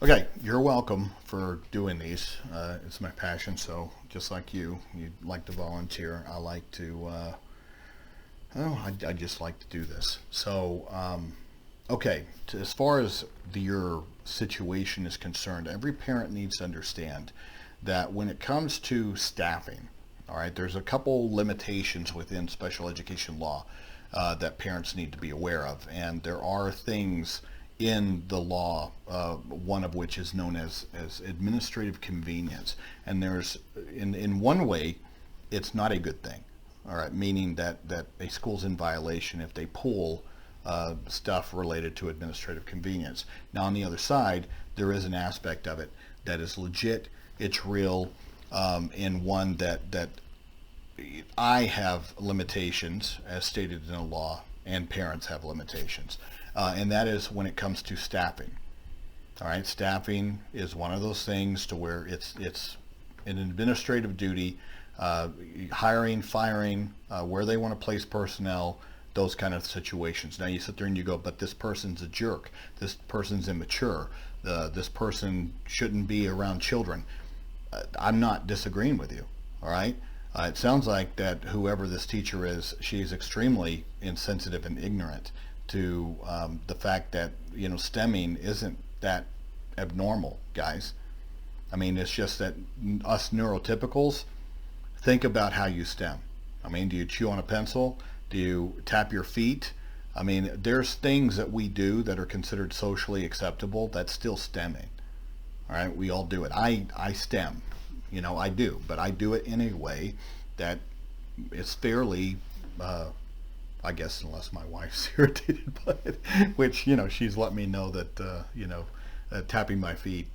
Okay, you're welcome for doing these. It's my passion, so just like you like to volunteer. I like to, I just like to do this. So, okay, as far as your situation is concerned, every parent needs to understand that when it comes to staffing, all right, there's a couple limitations within special education law that parents need to be aware of, and there are things in the law, one of which is known as administrative convenience. And there's, in one way, it's not a good thing. All right, meaning that a school's in violation if they pull stuff related to administrative convenience. Now, on the other side, there is an aspect of it that is legit, it's real, and one that I have limitations as stated in the law, and parents have limitations, and that is when it comes to staffing. All right, staffing is one of those things to where it's an administrative duty, hiring, firing, where they want to place personnel, those kind of situations. Now you sit there and you go, but this person's a jerk. This person's immature. This person shouldn't be around children. I'm not disagreeing with you. All right. It sounds like that whoever this teacher is, she's extremely insensitive and ignorant to the fact that stemming isn't that abnormal, guys. I mean, it's just that us neurotypicals think about how you stem. I mean, do you chew on a pencil? Do you tap your feet? I mean, there's things that we do that are considered socially acceptable that's still stemming. All right, we all do it. I stem, I do, but I do it in a way that is fairly, I guess, unless my wife's irritated by it, which she's let me know that tapping my feet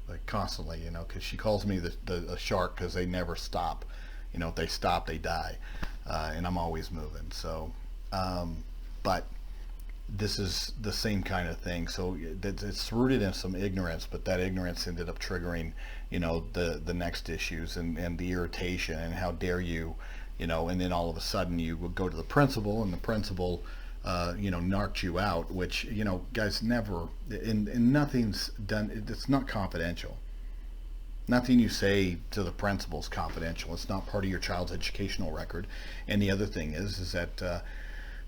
like constantly, because she calls me the shark because they never stop. If they stop, they die, and I'm always moving. So, but this is the same kind of thing. So it's rooted in some ignorance, but that ignorance ended up triggering, the next issues and the irritation and how dare you, and then all of a sudden you would go to the principal and the principal, narked you out, which, guys, never, and nothing's done. It's not confidential. Nothing you say to the principal is confidential. It's not part of your child's educational record. And the other thing is that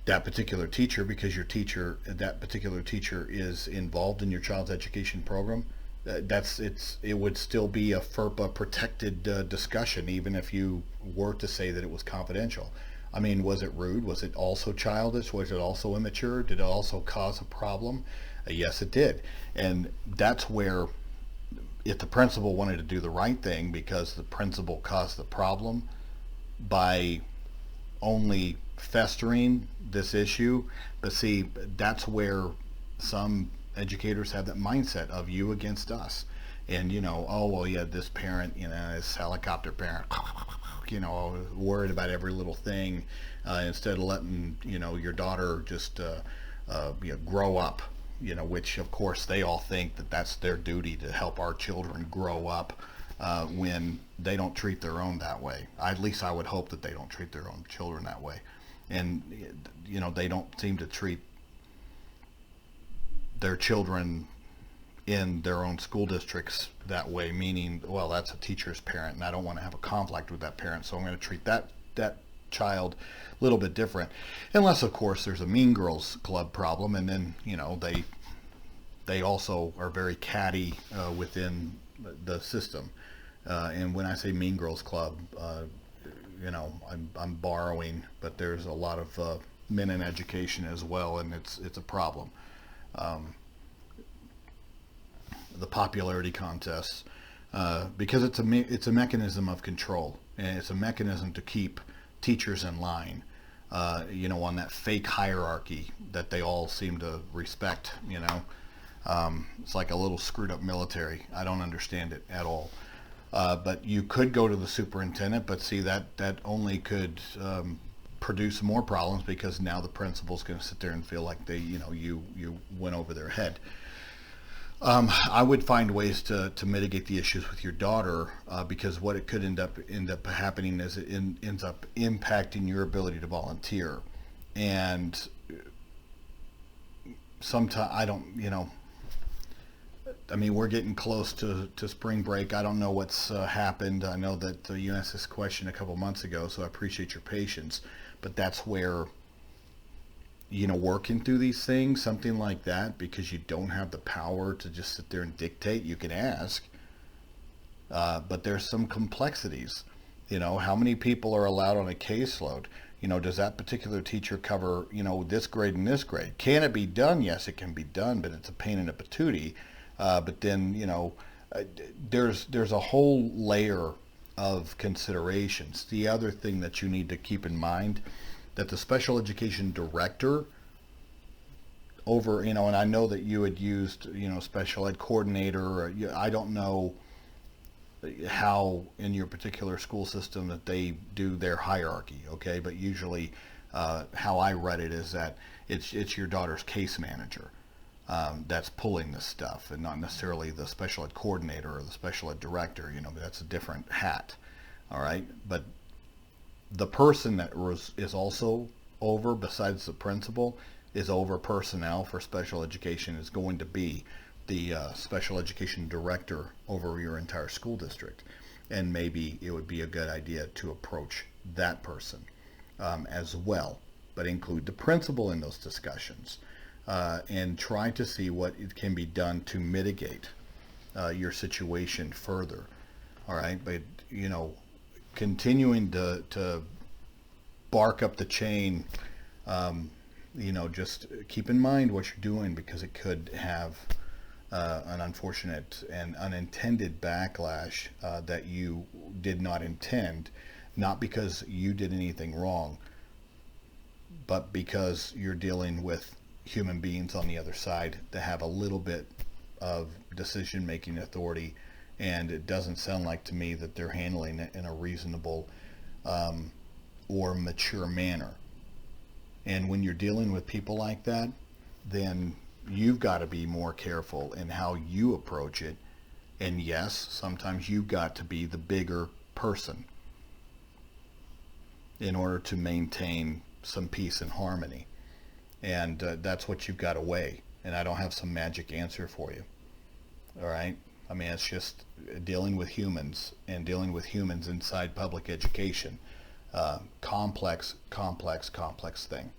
that particular teacher, because that particular teacher is involved in your child's education program, it would still be a FERPA protected discussion, even if you were to say that it was confidential. I mean, was it rude? Was it also childish? Was it also immature? Did it also cause a problem? Yes, it did. And that's where, if the principal wanted to do the right thing because the principal caused the problem by only festering this issue, but see, that's where some educators have that mindset of you against us. And oh well, yeah, this parent, this helicopter parent, worried about every little thing, instead of letting your daughter just grow up, which of course they all think that that's their duty to help our children grow up, when they don't treat their own that way. At least I would hope that they don't treat their own children that way. And they don't seem to treat their children in their own school districts that way, meaning, well, that's a teacher's parent and I don't want to have a conflict with that parent, so I'm going to treat that child a little bit different, unless of course there's a Mean Girls Club problem, and then they also are very catty within the system, and when I say Mean Girls Club, I'm borrowing, but there's a lot of men in education as well, and it's a problem. The popularity contests, because it's a mechanism of control, and it's a mechanism to keep teachers in line, on that fake hierarchy that they all seem to respect. It's like a little screwed up military. I don't understand it at all. But you could go to the superintendent, but see, that only could produce more problems, because now the principal's going to sit there and feel like you went over their head. I would find ways to mitigate the issues with your daughter, because what it could end up happening is it ends up impacting your ability to volunteer, and sometimes I don't I mean, we're getting close to spring break. I don't know what's happened. I know that you asked this question a couple months ago, so I appreciate your patience. But that's where, working through these things, something like that, because you don't have the power to just sit there and dictate. You can ask, but there's some complexities. How many people are allowed on a caseload? Does that particular teacher cover, this grade and this grade? Can it be done? Yes, it can be done, but it's a pain in the patootie. But then, there's a whole layer of considerations. The other thing that you need to keep in mind, that the special education director over, and I know that you had used, special ed coordinator, or, I don't know how in your particular school system that they do their hierarchy, okay? But usually how I read it is that it's your daughter's case manager that's pulling this stuff, and not necessarily the special ed coordinator or the special ed director. That's a different hat, all right? But the person that is also over, besides the principal, is over personnel for special education, is going to be the special education director over your entire school district. And maybe it would be a good idea to approach that person as well, but include the principal in those discussions, and try to see what it can be done to mitigate your situation further. All right, but continuing to bark up the chain, just keep in mind what you're doing, because it could have an unfortunate and unintended backlash that you did not intend, not because you did anything wrong, but because you're dealing with human beings on the other side that have a little bit of decision-making authority, and it doesn't sound like to me that they're handling it in a reasonable or mature manner. And when you're dealing with people like that, then you've got to be more careful in how you approach it. And yes, sometimes you've got to be the bigger person in order to maintain some peace and harmony. And that's what you've got to weigh. And I don't have some magic answer for you. All right? I mean, it's just dealing with humans, and dealing with humans inside public education. Complex thing.